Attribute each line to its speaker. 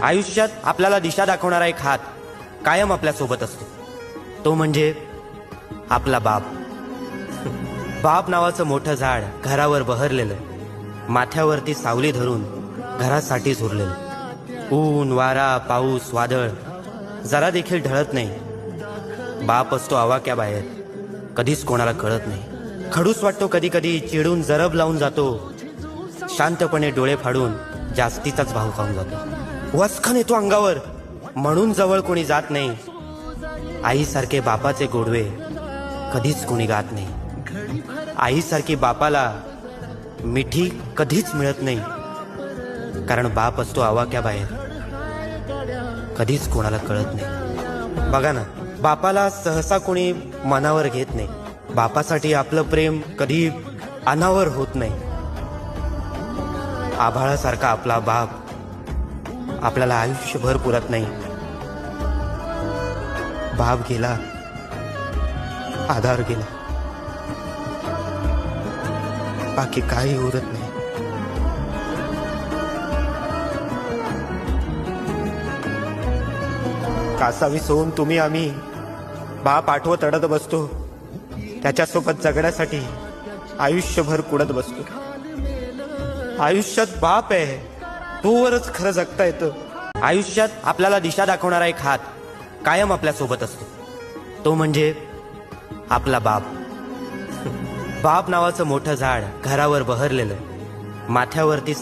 Speaker 1: आयुष्यात आपल्याला दिशा दाखवणारा एक हात कायम आपल्या सोबत असतो, तो म्हणजे आपला बाप. बाप नावाचं मोठं झाड घरावर बहरलेलं, माथ्यावरती सावली धरून घरासाठी झुरलेलं. ऊन वारा पाऊस वादळ जरा देखील ढळत नाही. बाप असतो आवाक्याबाहेर, कधीच कोणाला कळत नाही. खडूस वाटतो कधी कधी, चिडून जरब लावून जातो, शांतपणे डोळे फाडून जास्तीचाच भाव खाऊन जातो. वसखन येतो अंगावर म्हणून जवळ कोणी जात नाही. आईसारखे बापाचे गोडवे कधीच कोणी गात नाही. आईसारखी बापाला मिठी कधीच मिळत नाही, कारण बाप असतो आवाक्याबाहेर, कधीच कोणाला कळत नाही. बघा ना, बापाला सहसा कोणी मनावर घेत नाही. बापासाठी आपलं प्रेम कधी अनावर होत नाही. आभाळासारखा आपला बाप आपल्याला आयुष्यभर पुरत नाही. बाप गेला, आधार गेला, बाकी काही उरत नाही. कासावी सोन तुम्ही आम्ही बाप आठवत रडत बसतो. त्याच्यासोबत जगण्यासाठी आयुष्यभर कुडत बसतो. आयुष्यात बाप आहे तोवरच खरं जगता येतं. आयुष्यात आपल्याला दिशा दाखवणारा एक हात कायम आपल्या सोबत असतो, तो म्हणजे आपला बाप. बाप नावाचं मोठं झाड घरावर बहरलेलं, माथ्यावरती